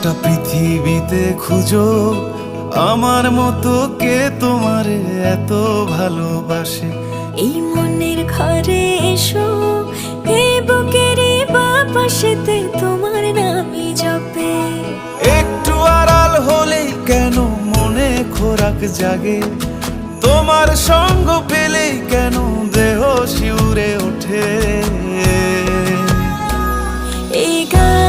গোটা পৃথিবীতে খুঁজো আমার মতো কে তোমারে এত ভালোবাসে। এই মনের ঘরে এসো, এই বুকেরই বাপাশেতে তোমার নামই জপে। একটু আড়াল হলেই কেন মনে খোরাক জাগে, তোমার সঙ্গ পেলেই কেন দেহ শিউরে ওঠে। এই গান